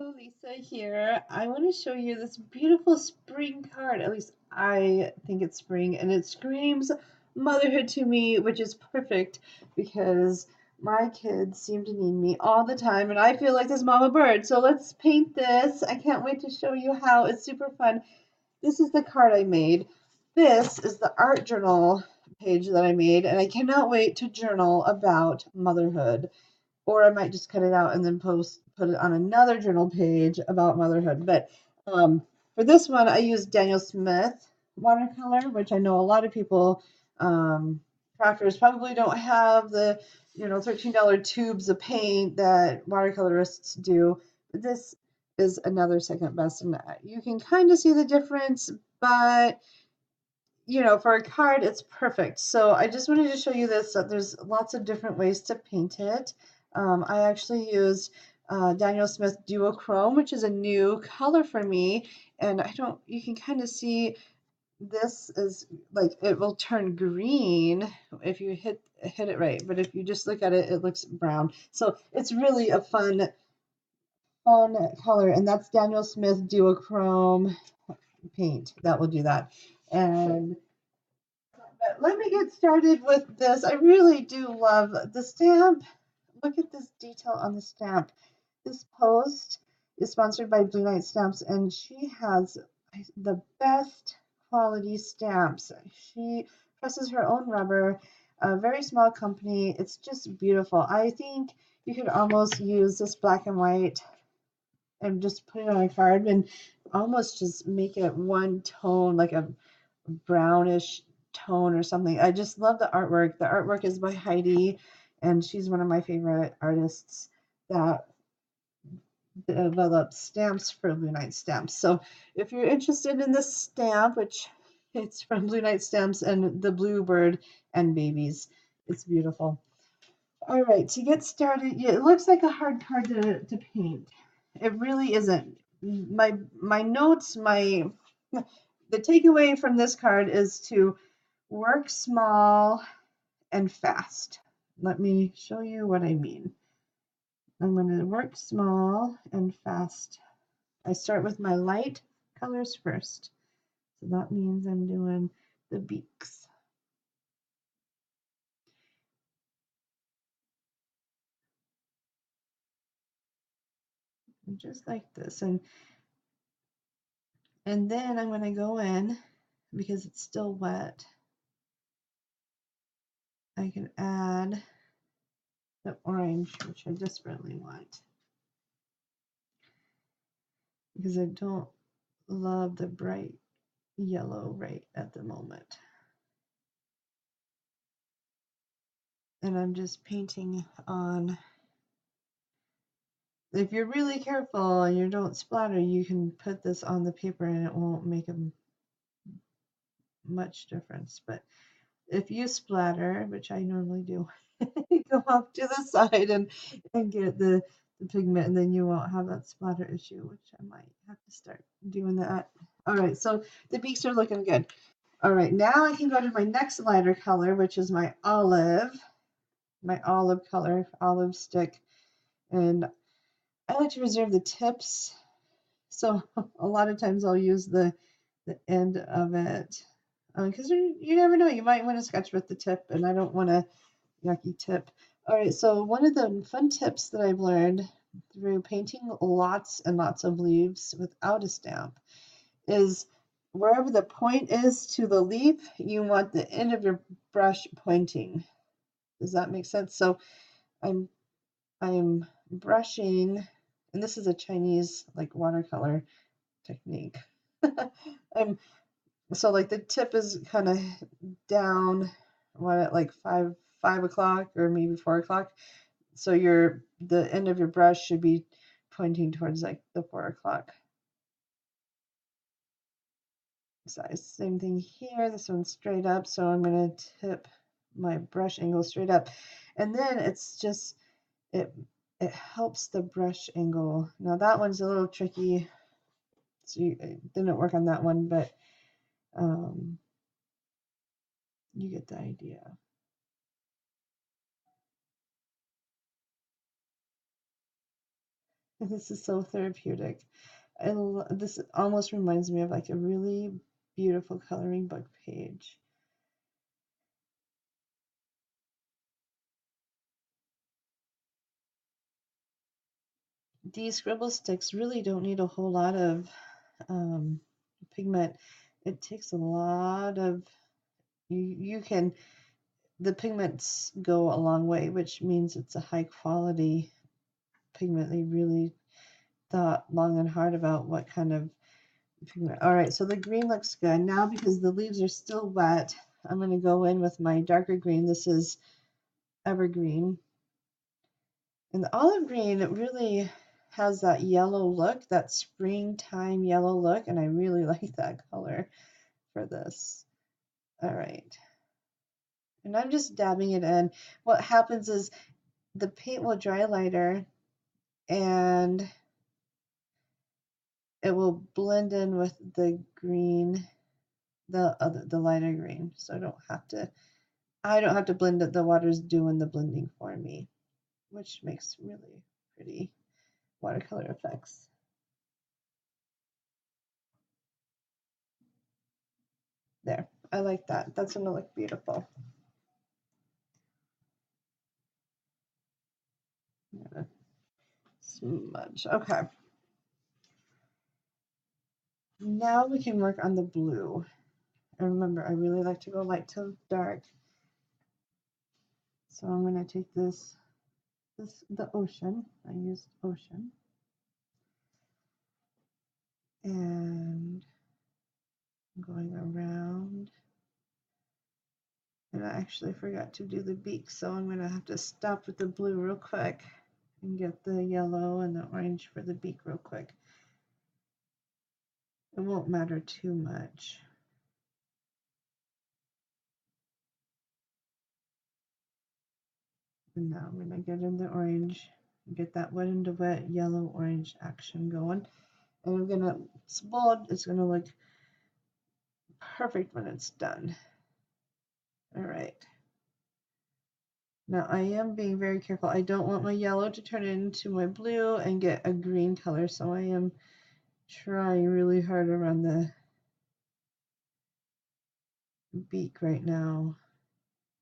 Hello, Lisa here. I want to show you this beautiful spring card. At least I think it's spring, and it screams motherhood to me, which is perfect because my kids seem to need me all the time, and I feel like this mama bird. So let's paint this. I can't wait to show you how. It's super fun. This is the card I made. This is the art journal page that I made, and I cannot wait to journal about motherhood, or I might just cut it out and then put it on another journal page about motherhood. But for this one, I used Daniel Smith watercolor, which I know a lot of people, crafters, probably don't have the $13 tubes of paint that watercolorists do. But this is another second best, and you can kind of see the difference, but for a card, it's perfect. So I just wanted to show you this, that there's lots of different ways to paint it. I actually used Daniel Smith Duochrome, which is a new color for me. And you can kind of see this is like, it will turn green if you hit it right. But if you just look at it, it looks brown. So it's really a fun color. And that's Daniel Smith Duochrome paint that will do that. And let me get started with this. I really do love the stamp. Look at this detail on the stamp. This post is sponsored by Blue Knight Stamps, and she has the best quality stamps. She presses her own rubber, a very small company. It's just beautiful. I think you could almost use this black and white and just put it on a card and almost just make it one tone, like a brownish tone or something. I just love the artwork. The artwork is by Heidi, and she's one of my favorite artists that develops stamps for Blue Knight Stamps. So if you're interested in this stamp, which it's from Blue Knight Stamps and the Bluebird and babies, it's beautiful. All right, to get started, yeah, it looks like a hard card to paint. It really isn't. My notes, the takeaway from this card is to work small and fast. Let me show you what I mean. I'm going to work small and fast. I start with my light colors first. So that means I'm doing the beaks. Just like this. And then I'm going to go in, because it's still wet, I can add the orange, which I desperately want, because I don't love the bright yellow right at the moment. And I'm just painting on. If you're really careful and you don't splatter, you can put this on the paper and it won't make a much difference. But if you splatter, which I normally do, go off to the side and get the pigment, and then you won't have that splatter issue, which I might have to start doing that. All right, so the beaks are looking good. All right, now I can go to my next lighter color, which is my olive color, olive stick. And I like to reserve the tips. So a lot of times I'll use the end of it, because you never know. You might want to sketch with the tip, and I don't want a yucky tip. All right, so one of the fun tips that I've learned through painting lots and lots of leaves without a stamp is wherever the point is to the leaf, you want the end of your brush pointing. Does that make sense? So I'm brushing, and this is a Chinese like watercolor technique. So like the tip is kind of down, what, at like 5 o'clock or maybe 4 o'clock. So the end of your brush should be pointing towards like the 4 o'clock size. Same thing here. This one's straight up, so I'm gonna tip my brush angle straight up, and then it's just it helps the brush angle. Now that one's a little tricky, so it didn't work on that one, but you get the idea. This is so therapeutic. This almost reminds me of like a really beautiful coloring book page. These scribble sticks really don't need a whole lot of pigment. It takes a lot of, you can, the pigments go a long way, which means it's a high quality pigment. They really thought long and hard about what kind of pigment. All right, so the green looks good. Now because the leaves are still wet, I'm going to go in with my darker green. This is evergreen. And the olive green, it really has that yellow look, that springtime yellow look, and I really like that color for this. All right. And I'm just dabbing it in. What happens is the paint will dry lighter and it will blend in with the green, the lighter green. So I don't have to blend it. The water's doing the blending for me, which makes really pretty watercolor effects. There, I like that. That's gonna look beautiful. Smudge. Okay. Now we can work on the blue. And remember, I really like to go light to dark. So I'm going to take the ocean. I used ocean. And I'm going around. And I actually forgot to do the beak, so I'm going to have to stop with the blue real quick and get the yellow and the orange for the beak real quick. It won't matter too much. And now I'm going to get in the orange, get that wet into wet yellow orange action going. And I'm going to, it's bold, it's going to look perfect when it's done. All right. Now I am being very careful. I don't want my yellow to turn into my blue and get a green color, so I am trying really hard around the beak right now.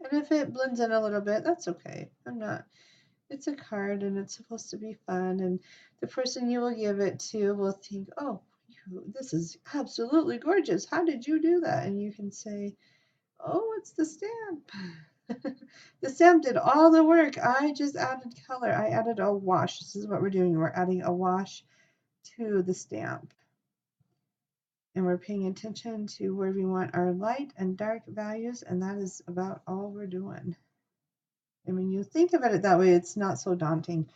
And if it blends in a little bit, that's okay. It's a card and it's supposed to be fun, and the person you will give it to will think, oh, this is absolutely gorgeous. How did you do that? And you can say, oh, it's the stamp. The stamp did all the work. I just added color. I added a wash. This is what we're doing. We're adding a wash to the stamp. And we're paying attention to where we want our light and dark values, and that is about all we're doing. And when you think about it that way, it's not so daunting.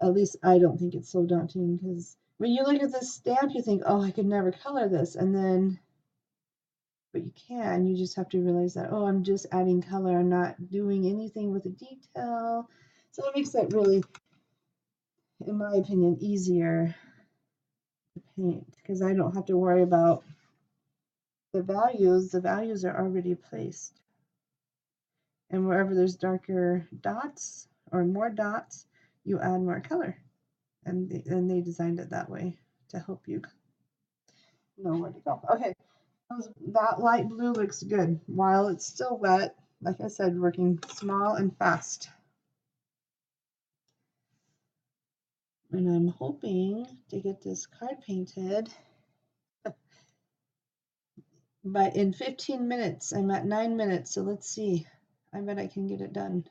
At least I don't think it's so daunting, because when you look at this stamp, you think, oh, I could never color this. And then, but you can. You just have to realize that, oh, I'm just adding color. I'm not doing anything with the detail. So it makes it really, in my opinion, easier to paint, because I don't have to worry about the values. The values are already placed. And wherever there's darker dots or more dots, you add more color. And they designed it that way to help you know where to go. Okay, that light blue looks good. While it's still wet, like I said, working small and fast. And I'm hoping to get this card painted but in 15 minutes. I'm at 9 minutes, so let's see. I bet I can get it done.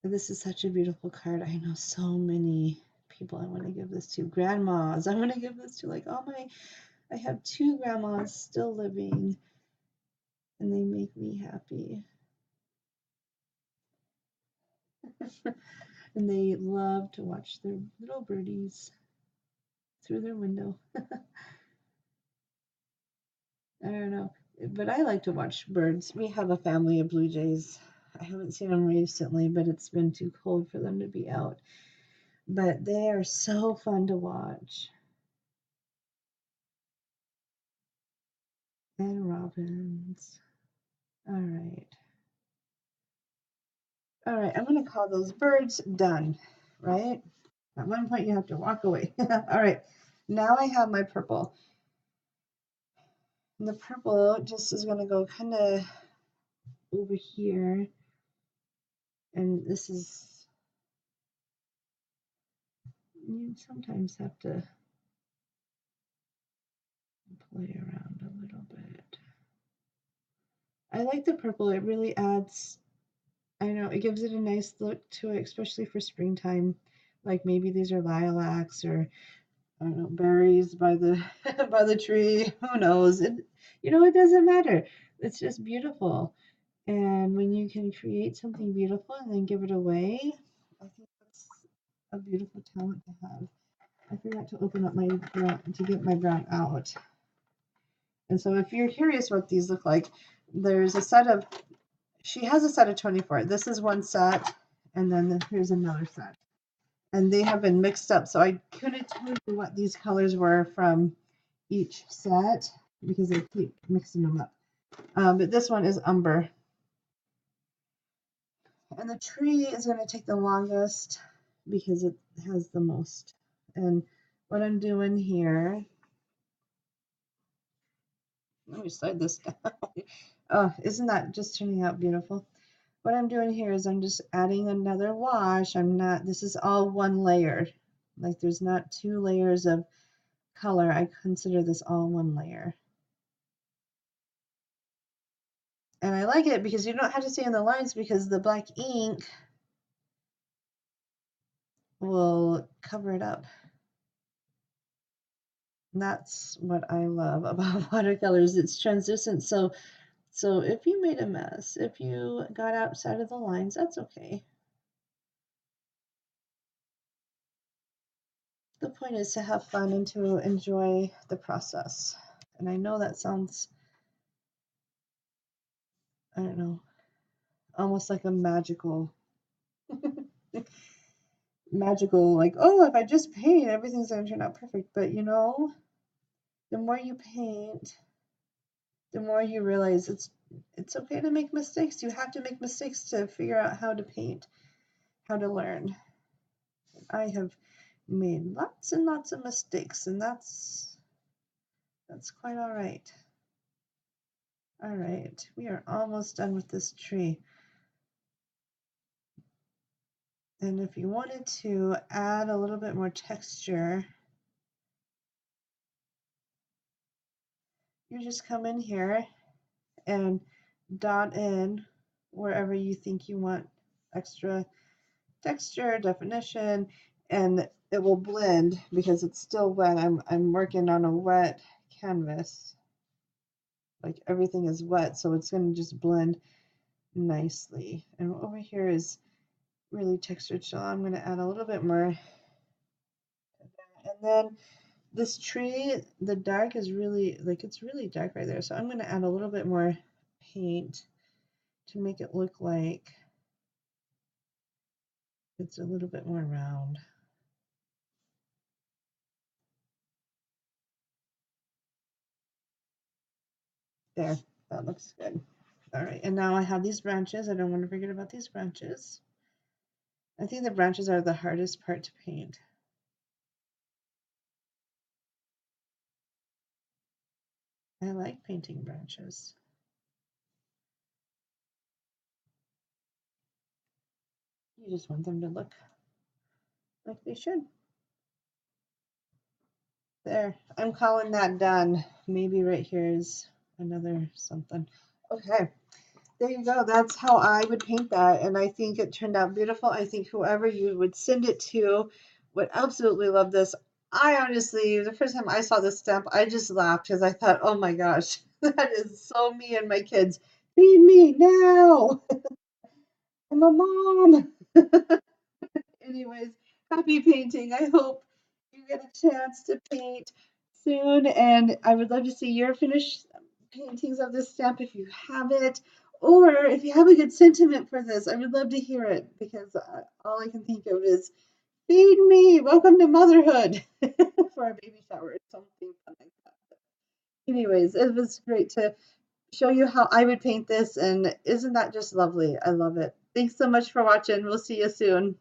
This is such a beautiful card. I know so many people I want to give this to. Grandmas. I want to give this to, like, I have 2 grandmas still living, and they make me happy. And they love to watch their little birdies through their window. I don't know, but I like to watch birds. We have a family of blue jays. I haven't seen them recently, but it's been too cold for them to be out. But they are so fun to watch. And robins. All right. All right, I'm going to call those birds done, right? At one point, you have to walk away. All right, now I have my purple. And the purple just is going to go kind of over here. And this is, you sometimes have to play around a little bit. I like the purple. It really adds, I know, it gives it a nice look to it, especially for springtime. Like maybe these are lilacs or I don't know, berries by the by the tree. Who knows? It doesn't matter. It's just beautiful. And when you can create something beautiful and then give it away, I think that's a beautiful talent to have. I forgot to open up my ground to get my ground out. And so if you're curious what these look like, there's a set of, she has a set of 24. This is one set, and then here's another set. And they have been mixed up, so I couldn't tell you what these colors were from each set because they keep mixing them up. But this one is umber. And the tree is going to take the longest because it has the most. And what I'm doing here, let me slide this down. Oh, isn't that just turning out beautiful? What I'm doing here is I'm just adding another wash. This is all one layer. Like there's not two layers of color. I consider this all one layer. And I like it because you don't have to stay in the lines because the black ink will cover it up. And that's what I love about watercolors. It's translucent. So if you made a mess, if you got outside of the lines, that's okay. The point is to have fun and to enjoy the process. And I know that sounds, I don't know, almost like a magical, like, oh, if I just paint, everything's going to turn out perfect. But the more you paint, the more you realize it's okay to make mistakes. You have to make mistakes to figure out how to paint, how to learn. I have made lots and lots of mistakes, and that's quite all right. All right, we are almost done with this tree. And if you wanted to add a little bit more texture, you just come in here and dot in wherever you think you want extra texture, definition, and it will blend because it's still wet. I'm working on a wet canvas. Like everything is wet, so it's going to just blend nicely. And over here is really textured, so I'm going to add a little bit more. And then this tree, the dark is really, like it's really dark right there. So I'm going to add a little bit more paint to make it look like it's a little bit more round. There, that looks good. All right, and now I have these branches. I don't want to forget about these branches. I think the branches are the hardest part to paint. I like painting branches. You just want them to look like they should. There, I'm calling that done. Maybe right here is another something. Okay, there you go. That's how I would paint that. And I think it turned out beautiful. I think whoever you would send it to would absolutely love this. I honestly, the first time I saw this stamp, I just laughed because I thought, oh my gosh, that is so me and my kids. Feed me now. I'm a mom. Anyways, happy painting. I hope you get a chance to paint soon, and I would love to see your finished paintings of this stamp if you have it, or if you have a good sentiment for this. I would love to hear it because all I can think of is feed me, welcome to motherhood for a baby shower or something like that. Anyways, it was great to show you how I would paint this, and isn't that just lovely? I love it. Thanks so much for watching. We'll see you soon.